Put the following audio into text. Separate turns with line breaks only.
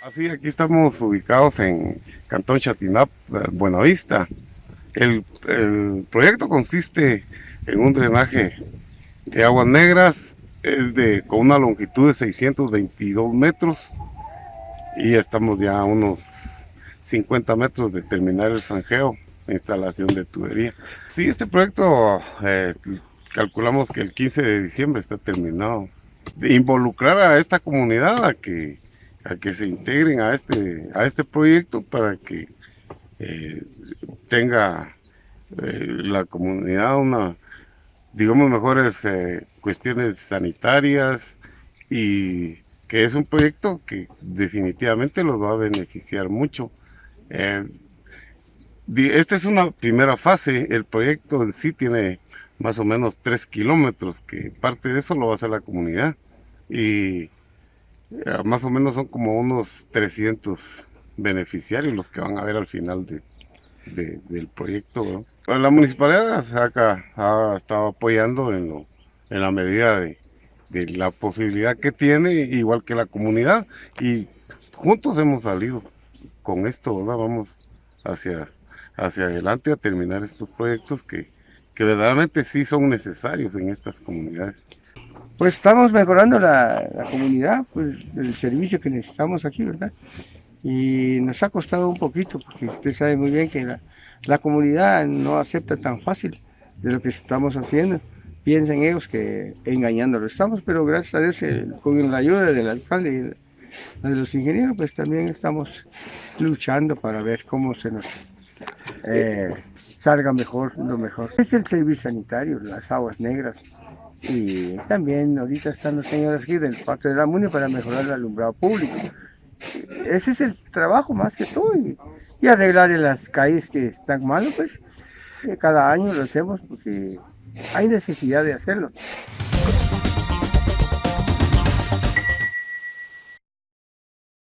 Así, aquí estamos ubicados en Cantón Chatinap, Buenavista. El proyecto consiste en un drenaje de aguas negras con una longitud de 622 metros y estamos ya a unos 50 metros de terminar el zanjeo, instalación de tubería. Sí, este proyecto calculamos que el 15 de diciembre está terminado. De involucrar a esta comunidad a que se integren a este proyecto para que eh, tenga la comunidad digamos, mejores cuestiones sanitarias y que es un proyecto que definitivamente los va a beneficiar mucho. Eh, Esta es una primera fase, el proyecto en sí tiene más o menos 3 kilómetros, que parte de eso lo va a hacer la comunidad y más o menos son como unos 300 beneficiarios los que van a ver al final del proyecto, ¿no? Pues la municipalidad ha estado apoyando en la medida de la posibilidad que tiene, igual que la comunidad, y juntos hemos salido con esto, ¿verdad? Vamos hacia, hacia adelante a terminar estos proyectos que verdaderamente sí son necesarios en estas comunidades.
Pues estamos mejorando la comunidad, pues el servicio que necesitamos aquí, ¿verdad? Y nos ha costado un poquito, porque usted sabe muy bien que la comunidad no acepta tan fácil de lo que estamos haciendo. Piensan ellos que engañándolo estamos, pero gracias a Dios, con la ayuda del alcalde y de los ingenieros, pues también estamos luchando para ver cómo se nos salga mejor, lo mejor. Es el servicio sanitario, las aguas negras. Y también ahorita están los señores aquí del Parque de la Muni para mejorar el alumbrado público. Ese es el trabajo más que todo y arreglar las calles que están mal, pues cada año lo hacemos porque hay necesidad de hacerlo.